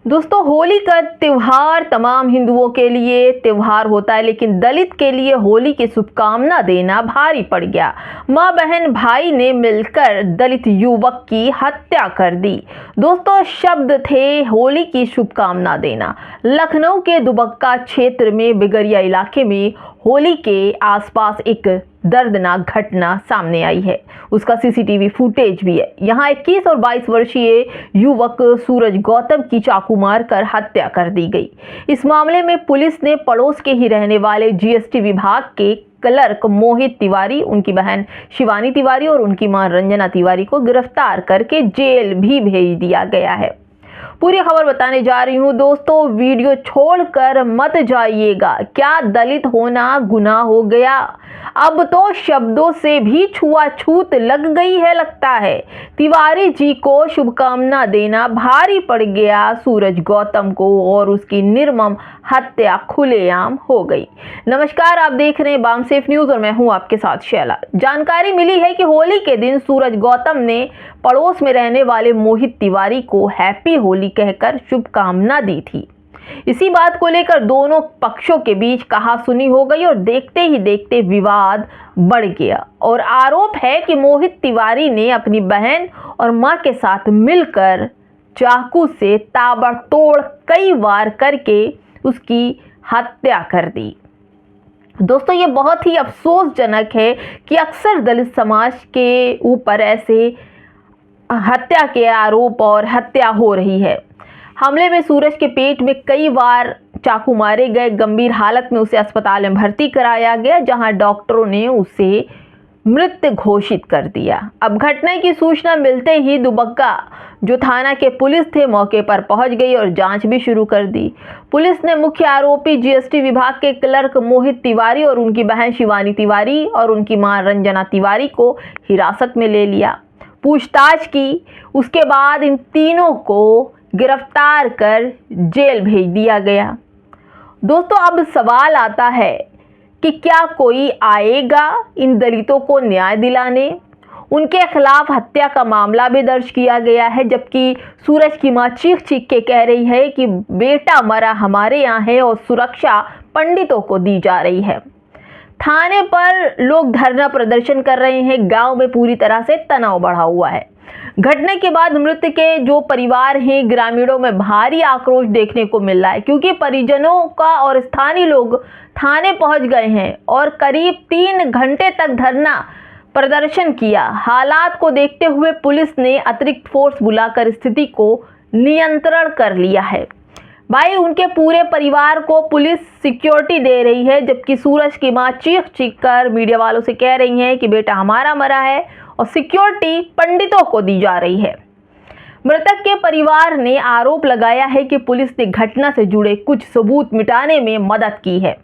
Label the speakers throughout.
Speaker 1: दोस्तों, होली का त्यौहार तमाम हिंदुओं के लिए त्यौहार होता है, लेकिन दलित के लिए होली की शुभकामना देना भारी पड़ गया। मां बहन भाई ने मिलकर दलित युवक की हत्या कर दी। दोस्तों, शब्द थे होली की शुभकामना देना। लखनऊ के दुबक्का क्षेत्र में बिगरिया इलाके में होली के आसपास एक दर्दनाक घटना सामने आई है। उसका सीसीटीवी फुटेज भी है। यहाँ 21 और 22 वर्षीय युवक सूरज गौतम की चाकू मारकर हत्या कर दी गई। इस मामले में पुलिस ने पड़ोस के ही रहने वाले जीएसटी विभाग के क्लर्क मोहित तिवारी, उनकी बहन शिवानी तिवारी और उनकी मां रंजना तिवारी को गिरफ्तार करके जेल भी भेज दिया गया है। पूरी खबर बताने जा रही हूँ दोस्तों, वीडियो छोड़कर मत जाइएगा। क्या दलित होना गुनाह हो गया? अब तो शब्दों से भी छुआछूत लग गई है लगता है। तिवारी जी को शुभकामना देना भारी पड़ गया सूरज गौतम को और उसकी निर्मम हत्या खुलेआम हो गई। नमस्कार, आप देख रहे हैं बामसेफ न्यूज और मैं हूं आपके साथ शैला। जानकारी मिली है कि होली के दिन सूरज गौतम ने पड़ोस में रहने वाले मोहित तिवारी को हैप्पी होली कहकर शुभकामना दी थी। इसी बात को लेकर दोनों पक्षों के बीच कहासुनी हो गई और देखते ही देखते विवाद बढ़ गया। और आरोप है कि मोहित तिवारी ने अपनी बहन और मां के साथ मिलकर चाकू से ताबड़तोड़ कई वार करके उसकी हत्या कर दी। दोस्तों, ये बहुत ही अफसोसजनक है कि अक्सर दलित समाज के ऊपर ऐसे हत्या के आरोप और हत्या हो रही है। हमले में सूरज के पेट में कई बार चाकू मारे गए। गंभीर हालत में उसे अस्पताल में भर्ती कराया गया, जहां डॉक्टरों ने उसे मृत घोषित कर दिया। अब घटना की सूचना मिलते ही दुबक्का जो थाना के पुलिस थे मौके पर पहुंच गई और जांच भी शुरू कर दी। पुलिस ने मुख्य आरोपी जीएसटी विभाग के क्लर्क मोहित तिवारी और उनकी बहन शिवानी तिवारी और उनकी मां रंजना तिवारी को हिरासत में ले लिया, पूछताछ की। उसके बाद इन तीनों को गिरफ्तार कर जेल भेज दिया गया। दोस्तों, अब सवाल आता है कि क्या कोई आएगा इन दलितों को न्याय दिलाने? उनके खिलाफ हत्या का मामला भी दर्ज किया गया है, जबकि सूरज की मां चीख चीख के कह रही है कि बेटा मरा हमारे यहाँ है और सुरक्षा पंडितों को दी जा रही है। थाने पर लोग धरना प्रदर्शन कर रहे हैं। गांव में पूरी तरह से तनाव बढ़ा हुआ है। घटना के बाद मृतक के जो परिवार हैं, ग्रामीणों में भारी आक्रोश देखने को मिल रहा है, क्योंकि परिजनों का और स्थानीय लोग थाने पहुंच गए हैं और करीब 3 घंटे तक धरना प्रदर्शन किया। हालात को देखते हुए पुलिस ने अतिरिक्त फोर्स बुलाकर स्थिति को नियंत्रण कर लिया है। भाई, उनके पूरे परिवार को पुलिस सिक्योरिटी दे रही है, जबकि सूरज की मां चीख चीख कर मीडिया वालों से कह रही हैं कि बेटा हमारा मरा है और सिक्योरिटी पंडितों को दी जा रही है। मृतक के परिवार ने आरोप लगाया है कि पुलिस ने घटना से जुड़े कुछ सबूत मिटाने में मदद की है।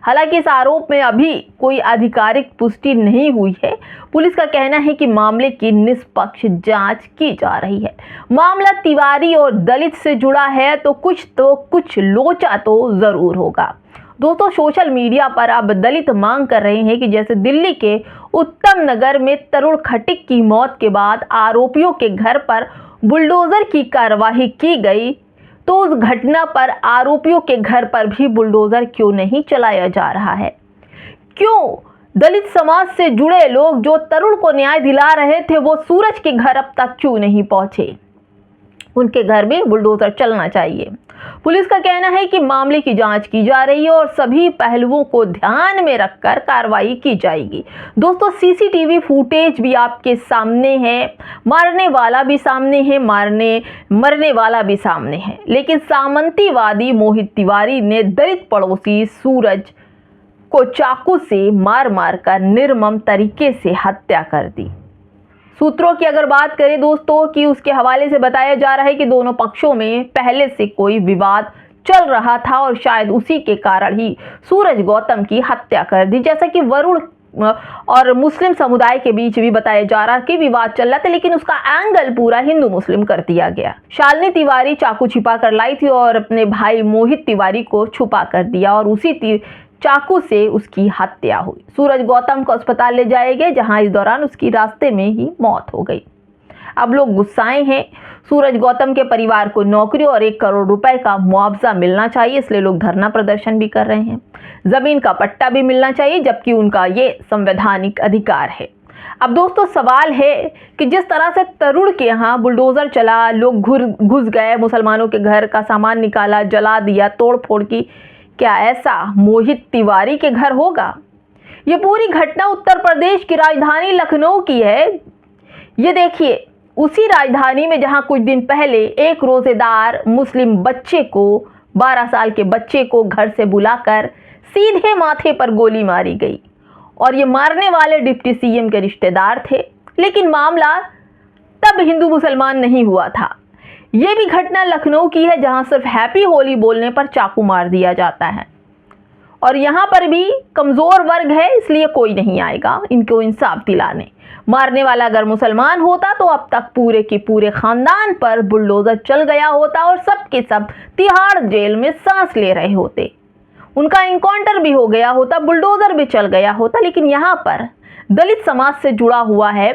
Speaker 1: हालांकि इस आरोप में अभी कोई आधिकारिक पुष्टि नहीं हुई है। पुलिस का कहना है कि मामले की निष्पक्ष जांच की जा रही है। मामला तिवारी और दलित से जुड़ा है तो कुछ लोचा तो जरूर होगा। दोस्तों, सोशल मीडिया पर अब दलित मांग कर रहे हैं कि जैसे दिल्ली के उत्तम नगर में तरुण खटीक की मौत के बाद आरोपियों के घर पर बुलडोजर की कार्रवाई की गई, तो उस घटना पर आरोपियों के घर पर भी बुलडोजर क्यों नहीं चलाया जा रहा है? क्यों दलित समाज से जुड़े लोग जो तरुण को न्याय दिला रहे थे वो सूरज के घर अब तक क्यों नहीं पहुंचे? उनके घर में बुलडोजर चलना चाहिए। पुलिस का कहना है कि मामले की जांच की जा रही है और सभी पहलुओं को ध्यान में रखकर कार्रवाई की जाएगी। दोस्तों, सीसीटीवी फुटेज भी आपके सामने है। मारने वाला भी सामने है, मरने वाला भी सामने है। लेकिन सामंतीवादी मोहित तिवारी ने दलित पड़ोसी सूरज को चाकू से मार मार कर निर्मम तरीके से हत्या कर दी। सूत्रों की अगर बात करें दोस्तों, कि उसके हवाले से बताया जा रहा है कि दोनों पक्षों में पहले से कोई विवाद चल रहा था और शायद उसी के कारण ही सूरज गौतम की हत्या कर दी। जैसा कि वरुण और मुस्लिम समुदाय के बीच भी बताया जा रहा कि विवाद चल रहा था, लेकिन उसका एंगल पूरा हिंदू मुस्लिम कर दिया गया। शालिनी तिवारी चाकू छिपा कर लाई थी और अपने भाई मोहित तिवारी को छुपा कर दिया और उसी चाकू से उसकी हत्या हुई। सूरज गौतम को अस्पताल ले जाए गए, जहां इस दौरान उसकी रास्ते में ही मौत हो गई। अब लोग गुस्साए हैं। सूरज गौतम के परिवार को नौकरी और 1 करोड़ रुपए का मुआवजा मिलना चाहिए, इसलिए लोग धरना प्रदर्शन भी कर रहे हैं। जमीन का पट्टा भी मिलना चाहिए, जबकि उनका ये संवैधानिक अधिकार है। अब दोस्तों सवाल है कि जिस तरह से तरुण के यहाँ बुलडोजर चला, लोग घुस गए, मुसलमानों के घर का सामान निकाला, जला दिया, तोड़ फोड़ की, क्या ऐसा मोहित तिवारी के घर होगा? ये पूरी घटना उत्तर प्रदेश की राजधानी लखनऊ की है। ये देखिए, उसी राजधानी में जहां कुछ दिन पहले एक रोजेदार मुस्लिम बच्चे को, 12 साल के बच्चे को घर से बुलाकर सीधे माथे पर गोली मारी गई, और ये मारने वाले डिप्टी सीएम के रिश्तेदार थे। लेकिन मामला तब हिंदू मुसलमान नहीं हुआ था। ये भी घटना लखनऊ की है, जहां सिर्फ हैप्पी होली बोलने पर चाकू मार दिया जाता है, और यहाँ पर भी कमज़ोर वर्ग है, इसलिए कोई नहीं आएगा इनको इंसाफ दिलाने। मारने वाला अगर मुसलमान होता तो अब तक पूरे के पूरे खानदान पर बुलडोजर चल गया होता और सब के सब तिहाड़ जेल में सांस ले रहे होते, उनका इनकाउंटर भी हो गया होता, बुलडोजर भी चल गया होता। लेकिन यहाँ पर दलित समाज से जुड़ा हुआ है,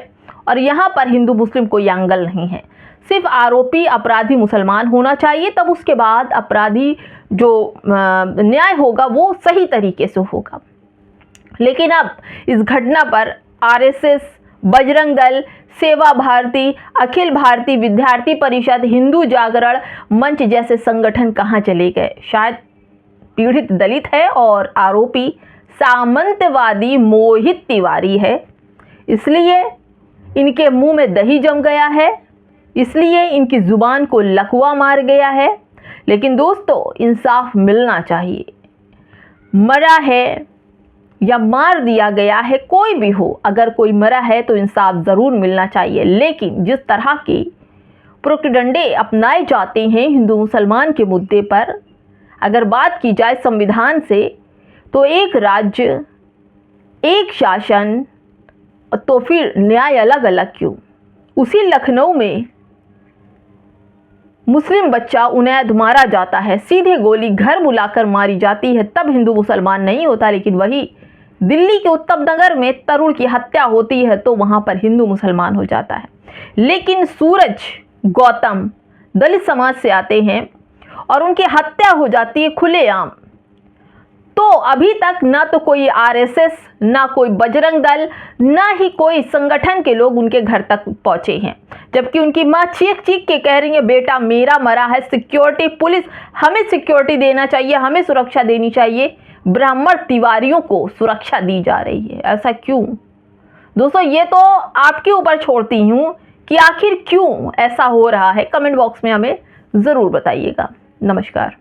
Speaker 1: और यहाँ पर हिंदू मुस्लिम कोई एंगल नहीं है। सिर्फ आरोपी अपराधी मुसलमान होना चाहिए, तब उसके बाद अपराधी जो न्याय होगा वो सही तरीके से होगा। लेकिन अब इस घटना पर आरएसएस, बजरंग दल, सेवा भारती, अखिल भारतीय विद्यार्थी परिषद, हिंदू जागरण मंच जैसे संगठन कहाँ चले गए? शायद पीड़ित दलित है और आरोपी सामंतवादी मोहित तिवारी है, इसलिए इनके मुंह में दही जम गया है, इसलिए इनकी जुबान को लकवा मार गया है। लेकिन दोस्तों इंसाफ मिलना चाहिए। मरा है या मार दिया गया है, कोई भी हो, अगर कोई मरा है तो इंसाफ ज़रूर मिलना चाहिए। लेकिन जिस तरह के प्रोपगेंडे अपनाए जाते हैं हिंदू मुसलमान के मुद्दे पर, अगर बात की जाए संविधान से, तो एक राज्य, एक शासन, तो फिर न्याय अलग अलग क्यों? उसी लखनऊ में मुस्लिम बच्चा उनैद मारा जाता है, सीधे गोली घर बुलाकर मारी जाती है, तब हिंदू मुसलमान नहीं होता। लेकिन वही दिल्ली के उत्तम नगर में तरुण की हत्या होती है तो वहां पर हिंदू मुसलमान हो जाता है। लेकिन सूरज गौतम दलित समाज से आते हैं और उनकी हत्या हो जाती है खुलेआम, तो अभी तक ना तो कोई आरएसएस, ना कोई बजरंग दल, ना ही कोई संगठन के लोग उनके घर तक पहुंचे हैं। जबकि उनकी मां चीख चीख के कह रही है, बेटा मेरा मरा है, सिक्योरिटी, पुलिस हमें सिक्योरिटी देना चाहिए, हमें सुरक्षा देनी चाहिए। ब्राह्मण तिवारियों को सुरक्षा दी जा रही है, ऐसा क्यों? दोस्तों ये तो आपके ऊपर छोड़ती हूँ कि आखिर क्यों ऐसा हो रहा है। कमेंट बॉक्स में हमें ज़रूर बताइएगा। नमस्कार।